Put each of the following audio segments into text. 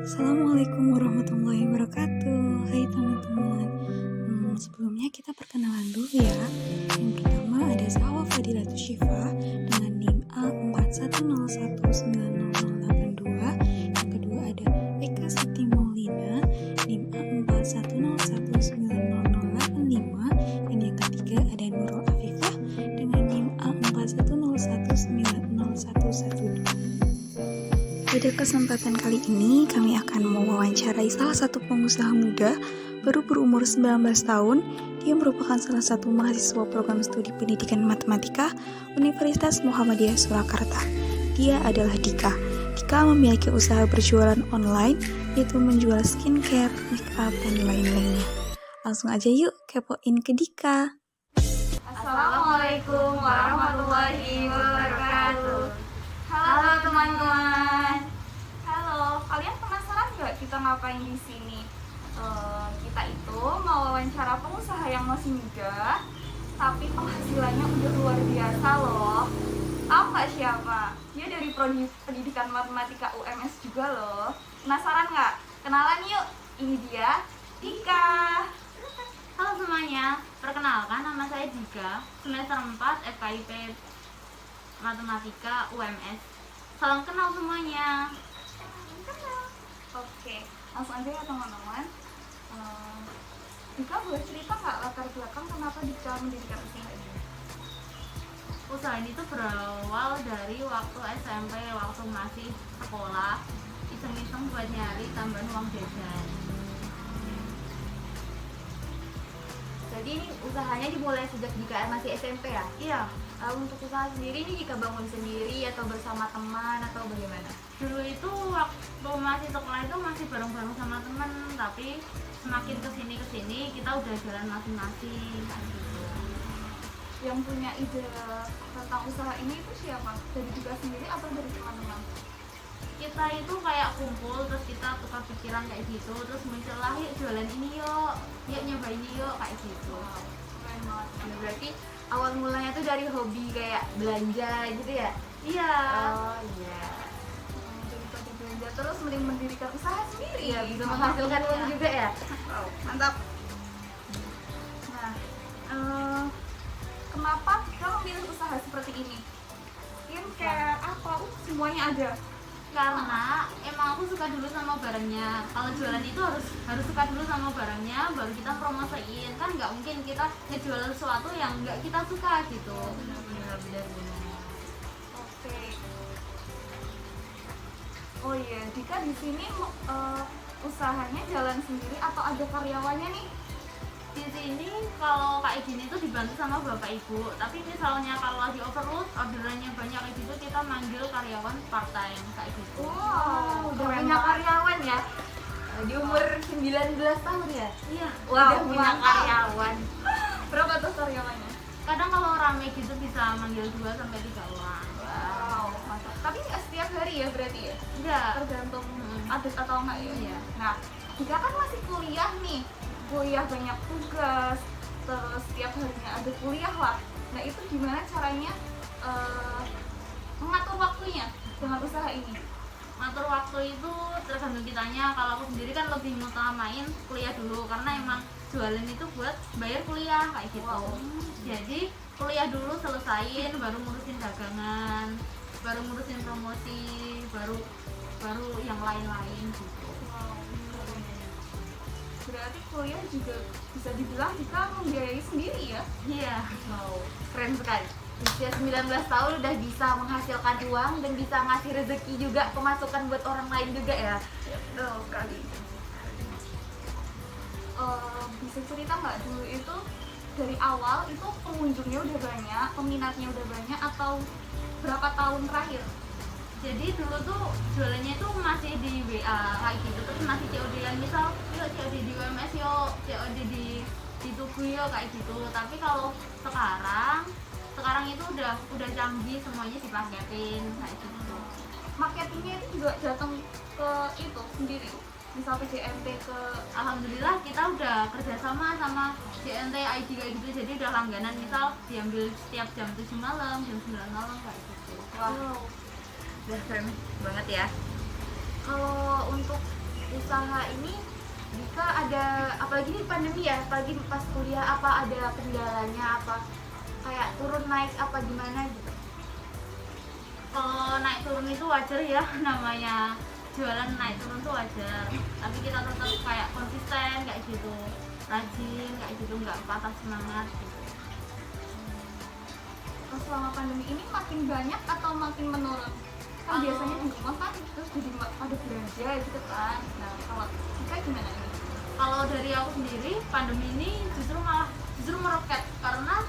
Assalamualaikum warahmatullahi wabarakatuh. Hai teman-teman. Sebelumnya kita perkenalan dulu ya. Yang pertama ada Zawa Fadilatus Syifa dengan NIM A41019082. Yang kedua ada Eka Siti Maulina NIM A41019085. Dan yang ketiga ada Nurul Afifah dengan NIM A41019011. Pada kesempatan kali ini, kami akan mewawancarai salah satu pengusaha muda baru berumur 19 tahun. Dia merupakan salah satu mahasiswa program studi pendidikan matematika Universitas Muhammadiyah Surakarta. Dia adalah Dika. Dika memiliki usaha berjualan online, yaitu menjual skincare, make up, dan lain-lainnya. Langsung aja yuk kepoin ke Dika. Assalamualaikum warahmatullahi wabarakatuh. Halo teman-teman. Halo, kalian penasaran nggak kita ngapain di sini? Kita itu mau wawancara pengusaha yang masih muda, tapi penghasilannya udah luar biasa loh. Tahu nggak siapa? Dia dari prodi pendidikan matematika UMS juga loh. Penasaran nggak? Kenalan yuk. Ini dia, Dika. Halo semuanya, perkenalkan nama saya Dika, semester 4 FKIP Matematika UMS. Salam kenal semuanya. Oke, langsung aja ya teman-teman. Dika boleh cerita nggak latar belakang kenapa Dika mendirikan usaha ini? Usaha ini tuh berawal dari waktu SMP, waktu masih sekolah, iseng-iseng buat nyari tambahan uang jajan. Jadi ini usahanya dimulai sejak Dika masih SMP ya? Iya, Untuk usaha sendiri ini Dika bangun sendiri atau bersama teman atau bagaimana? dulu itu waktu masih sekolah itu masih bareng-bareng sama temen, tapi semakin kesini kita udah jalan masing-masing gitu. Yang punya ide tentang usaha ini itu siapa? Dari Dika sendiri atau dari teman-teman? Kita itu kayak kumpul, terus kita tukar pikiran kayak gitu, terus muncul lah yuk jualan ini yuk nyobain ini yuk kayak gitu. Keren banget. Nah, berarti awal mulanya tuh dari hobi kayak belanja gitu ya? Iya. Oh iya. Jadi hobi belanja terus mendirikan usaha sendiri ya, bisa Mantap. menghasilkan uang Iya. juga ya? Wow, mantap. Nah, kenapa kamu pilih usaha seperti ini? Skincare apa? Semuanya ada. Karena emang aku suka dulu sama barangnya. Kalau jualan itu harus suka dulu sama barangnya, baru kita promosiin. Kan nggak mungkin kita ngejual sesuatu yang nggak kita suka gitu. Benar. Oke. Oh iya, Dika di sini usahanya jalan sendiri atau ada karyawannya nih? Di sini kalau kayak gini tuh dibantu sama bapak ibu, tapi misalnya kalau lagi overload orderannya banyak kayak gitu, kita manggil karyawan part time kayak gitu. Wow, udah keren punya banget. karyawan ya? Di umur 19 tahun ya? Iya, Wow, udah punya mantap. karyawan. Berapa tuh karyawannya? Kadang kalau rame gitu bisa manggil 2 sampai 3 orang. Wow, mantap. Tapi nggak setiap hari ya berarti ya? Enggak. Tergantung ada atau enggak ya? Iya. Nah, Dika kan masih kuliah nih, kuliah banyak tugas, terus setiap harinya ada kuliah lah. Nah itu gimana caranya mengatur waktunya dengan usaha ini? Ngatur waktu itu tergantung kitanya. Kalau aku sendiri kan lebih ngutamain kuliah dulu, karena emang jualan itu buat bayar kuliah kayak gitu. Wow. Jadi kuliah dulu selesain, baru ngurusin dagangan, baru ngurusin promosi, baru yang lain-lain gitu. Wow, keren. Berarti kuliah juga bisa dibilang Dika membiayai sendiri ya? Iya. Wow, keren sekali. Usia 19 tahun udah bisa menghasilkan uang dan bisa ngasih rezeki juga, pemasukan buat orang lain juga ya? Betul sekali. Bisa cerita nggak dulu itu dari awal itu pengunjungnya udah banyak, peminatnya udah banyak, atau berapa tahun terakhir? Jadi dulu tuh jualannya itu masih di WA kayak gitu, terus masih COD-an, misal yuk COD di UMS, yuk COD di Tugu yuk kayak gitu. Tapi kalau sekarang itu udah canggih, semuanya dipaketin kayak gitu. Marketingnya itu juga datang ke itu sendiri, misal ke JNT, ke Alhamdulillah kita udah kerjasama sama JNT ID kayak gitu, jadi udah langganan, misal diambil setiap jam 7 malam, jam 9 malam kayak gitu. wow, Udah keren banget ya. Kalau untuk usaha ini jika ada, apalagi di pandemi ya, apalagi pas kuliah, apa ada kendalanya, apa kayak turun naik apa gimana gitu? Kalau naik turun itu wajar ya, namanya jualan naik turun tuh wajar, tapi kita tetap kayak konsisten kayak gitu, rajin kayak gitu, nggak patah semangat gitu. Selama pandemi ini makin banyak atau makin menurun? Kan biasanya di rumah kan terus jadi pada belanja gitu kan. Nah kalau kita gimana ini? Kalau dari aku sendiri, pandemi ini justru meroket, karena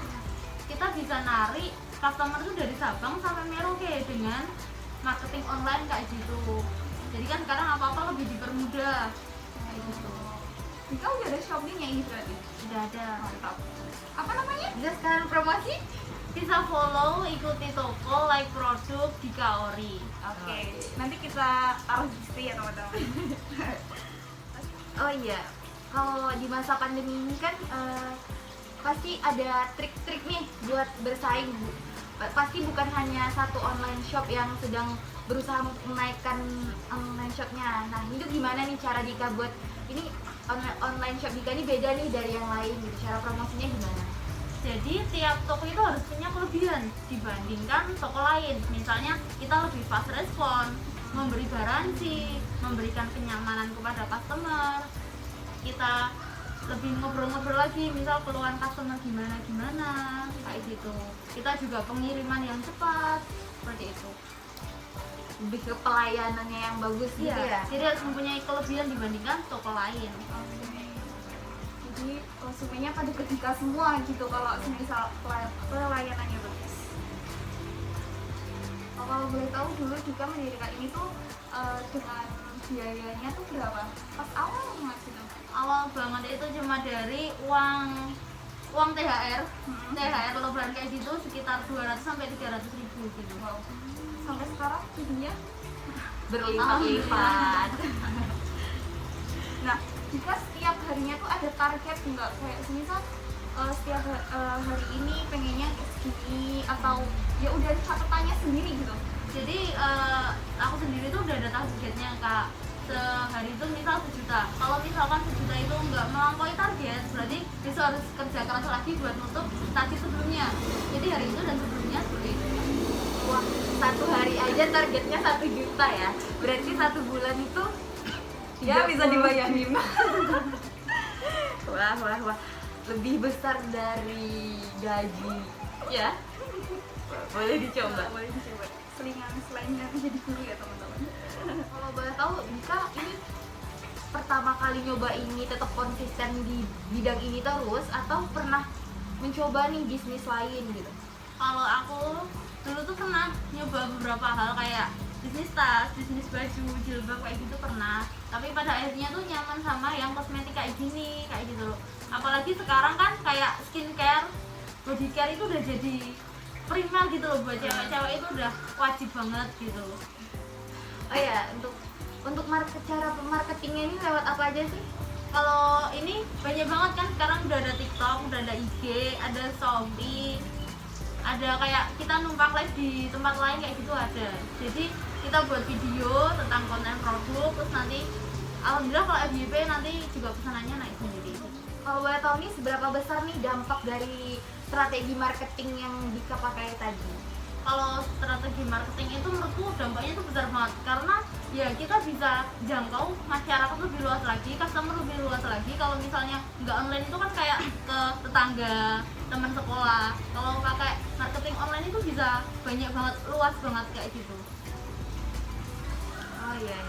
kita bisa narik customer itu dari Sabang sampai Merauke dengan marketing online kayak gitu. Jadi kan sekarang apa-apa lebih dipermudah kayak gitu. Kita udah ada Shopee-nya ini berarti? Sudah ada. Mantap. Apa namanya? Bisa sekarang promosi? Bisa follow, ikuti toko, like produk di Kaori. Oke. Nanti kita taruh di sini ya teman-teman. Oh iya, kalau di masa pandemi ini kan pasti ada trik-trik nih buat bersaing. Pasti bukan hanya satu online shop yang sedang berusaha menaikkan online shopnya. Nah itu gimana nih cara Dika buat ini online shop Dika ini beda nih dari yang lain gitu. Cara promosinya gimana? Jadi tiap toko itu harus punya kelebihan dibandingkan toko lain. Misalnya kita lebih fast respon, memberi garansi, memberikan kenyamanan kepada customer. Kita lebih ngobrol-ngobrol lagi, misal keluhan customer gimana kayak gitu. Kita juga pengiriman yang cepat seperti itu. Lebih ke pelayanannya yang bagus gitu ya? Jadi harus mempunyai kelebihan dibandingkan toko lain. Jadi konsumennya pada ketika semua gitu kalau misal pelayanannya bagus. Kalau boleh tahu dulu Dika mendirikan ini tuh dengan biayanya tuh berapa? Pas awal mas itu? Awal banget itu cuma dari uang THR, THR lebaran kayak gitu sekitar 200 sampai 300 ribu gitu. Wow. Sampai sekarang jadinya berlipat-lipat. Nah, jika setiap harinya tuh ada target nggak, kayak misal setiap hari ini pengennya segini atau ya udah catatannya sendiri gitu? Jadi aku sendiri tuh udah ada targetnya Kak. Sehari itu misal 1 juta. Kalau misalkan 1 juta itu nggak melampaui target, berarti besok harus kerja keras lagi buat nutup target sebelumnya. Jadi hari itu dan sebelumnya seperti itu. Wah, satu hari aja targetnya 1 juta ya? Berarti 1 bulan itu ya bisa dibayangin. Wah, lebih besar dari gaji ya? Boleh dicoba. Selingan jadi guru ya teman-teman. Kalau boleh tahu Dika ini pertama kali nyoba ini tetap konsisten di bidang ini terus atau pernah mencoba nih bisnis lain gitu? Kalau aku dulu tuh pernah nyoba beberapa hal kayak bisnis tas, bisnis baju, jilbab kayak gitu pernah. Tapi pada akhirnya tuh nyaman sama yang kosmetik kayak gini, kayak gitu loh. Apalagi sekarang kan kayak skincare, body care itu udah jadi primer gitu loh buat cewek-cewek, itu udah wajib banget gitu. Oh ya, untuk cara marketingnya ini lewat apa aja sih? Kalau ini banyak banget kan sekarang udah ada TikTok, udah ada IG, ada Shopee, ada kayak kita numpang live di tempat lain kayak gitu ada. Jadi kita buat video tentang konten produk, terus nanti alhamdulillah kalau FYP nanti juga pesanannya naik sendiri. Kalau boleh tahu nih seberapa besar nih dampak dari strategi marketing yang Dika pakai tadi? Kalau strategi marketing itu menurutku dampaknya itu besar banget, karena ya kita bisa jangkau masyarakat lebih luas lagi, customer lebih luas lagi. Kalau misalnya nggak online itu kan kayak ke tetangga, teman sekolah. Kalau pakai marketing online itu bisa banyak banget, luas banget kayak gitu. Oh iya.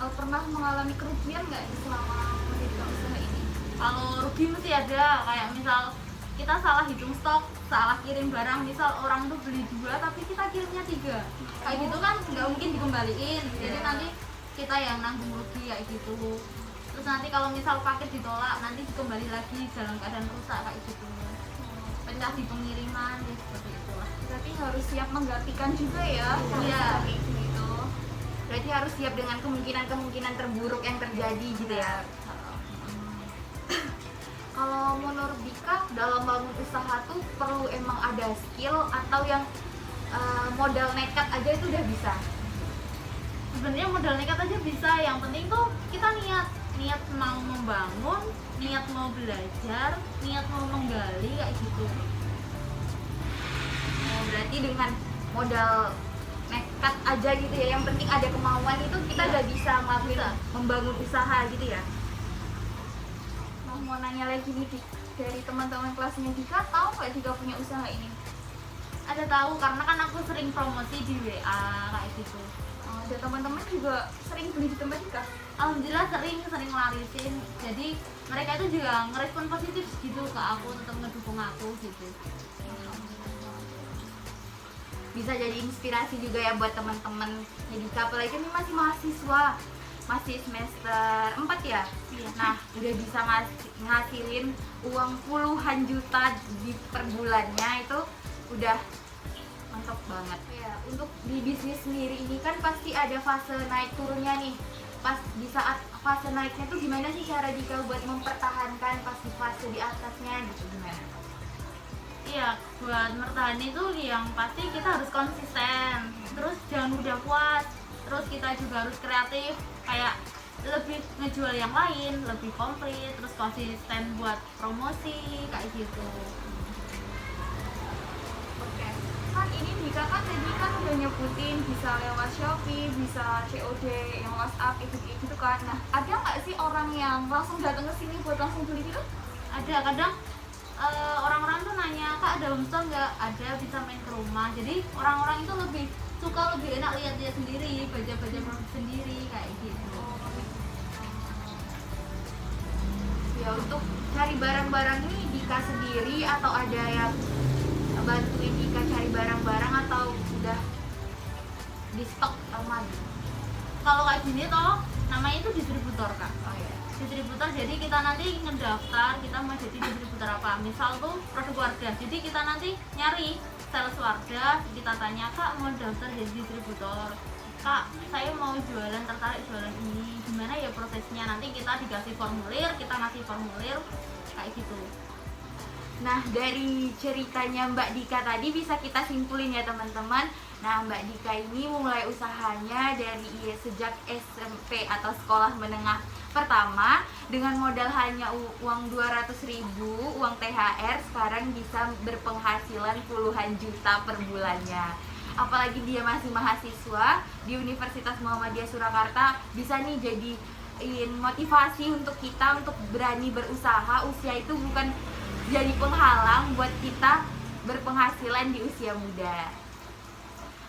Pernah mengalami kerugian nggak selama mendirikan usaha ini? Kalau rugi mesti ada, kayak misal kita salah hitung stok, salah kirim barang, misal orang tuh beli 2 tapi kita kirimnya 3, kayak gitu kan nggak mungkin dikembaliin. Jadi nanti kita yang nanggung rugi kayak gitu. Terus nanti kalau misal paket ditolak, nanti dikembali lagi dalam keadaan rusak kayak gitu. Pecah di pengiriman, ya seperti itulah. Berarti harus siap menggantikan juga ya? Iya. Gitu. Berarti harus siap dengan kemungkinan terburuk yang terjadi gitu ya? Kalau menurut Dika, dalam bangun usaha tuh perlu emang ada skill atau yang modal nekat aja itu udah bisa? sebenarnya modal nekat aja bisa, yang penting tuh kita niat mau membangun, niat mau belajar, niat mau menggali kayak gitu. Oh, berarti dengan modal nekat aja gitu ya, yang penting ada kemauan itu kita Iya. udah bisa ngelakuin Bisa. membangun usaha gitu ya. Nah, mau nanya lagi nih Dik, dari teman-teman kelasnya Dika, tahu nggak Dika punya usaha ini? Ada tahu karena kan aku sering promosi di WA kayak gitu. Dan teman-teman juga sering beli di tempat Dika? Alhamdulillah sering larisin, jadi mereka itu juga ngerespon positif gitu ke aku untuk ngedukung aku gitu. Bisa jadi inspirasi juga ya buat teman-teman Dika, apalagi ini masih mahasiswa, masih semester 4 ya. Iya. Nah, udah bisa ngasilin uang puluhan juta per bulannya, itu udah mantap banget ya. Untuk di bisnis sendiri ini kan pasti ada fase naik turunnya nih. Pas di saat fase naiknya tuh gimana sih cara Dika buat mempertahankan pas di fase di atasnya gitu, gimana? Iya, buat bertahan itu yang pasti kita harus konsisten, terus jangan mudah puas, terus kita juga harus kreatif, kayak lebih ngejual yang lain, lebih komplit, terus konsisten buat promosi kayak gitu. Oke, kan ini Dika kan tadi kan udah nyebutin bisa lewat Shopee, bisa COD, yang WhatsApp, gitu kan. Nah, ada nggak sih orang yang langsung datang ke sini buat langsung beli gitu? Ada kadang orang-orang tuh nanya, Kak ada home store nggak? Ada, bisa main ke rumah. Jadi orang-orang itu lebih enak lihat-lihat sendiri, baca-baca produk sendiri kayak gitu. Ya, untuk cari barang-barang ini Dika sendiri atau ada yang bantuin Dika cari barang-barang atau udah di stok sama gitu? Kalau kayak gini toh namanya itu distributor, Kak. Oh ya. Distributor, jadi kita nanti ngedaftar kita mau jadi distributor apa, misal tuh produk Wardah, jadi kita nanti nyari sales Wardah, kita tanya, Kak mau daftar jadi distributor, Kak saya mau jualan, tertarik jualan ini, gimana ya prosesnya, nanti kita dikasih formulir, kita ngasih formulir kayak gitu. Nah, dari ceritanya Mbak Dika tadi bisa kita simpulin ya teman-teman. Nah, Mbak Dika ini mulai usahanya dari sejak SMP atau sekolah menengah pertama dengan modal hanya uang 200.000, uang THR, sekarang bisa berpenghasilan puluhan juta per bulannya. Apalagi dia masih mahasiswa di Universitas Muhammadiyah Surakarta, bisa nih jadi motivasi untuk kita untuk berani berusaha. Usia itu bukan jadi penghalang buat kita berpenghasilan di usia muda.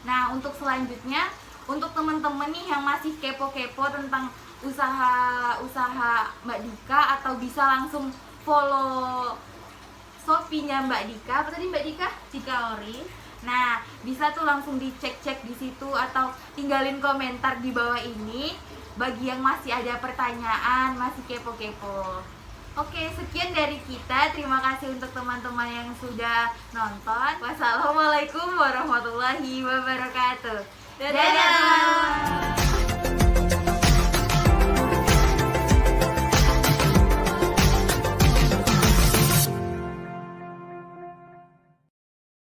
Nah, untuk selanjutnya, untuk teman-teman nih yang masih kepo-kepo tentang usaha Mbak Dika, atau bisa langsung follow Shopee-nya Mbak Dika. Apa tadi Mbak Dika? Dika Ori. Nah, bisa tuh langsung dicek-cek di situ atau tinggalin komentar di bawah ini bagi yang masih ada pertanyaan, masih kepo-kepo. Oke, sekian dari kita. Terima kasih untuk teman-teman yang sudah nonton. Wassalamualaikum warahmatullahi wabarakatuh. Dadah!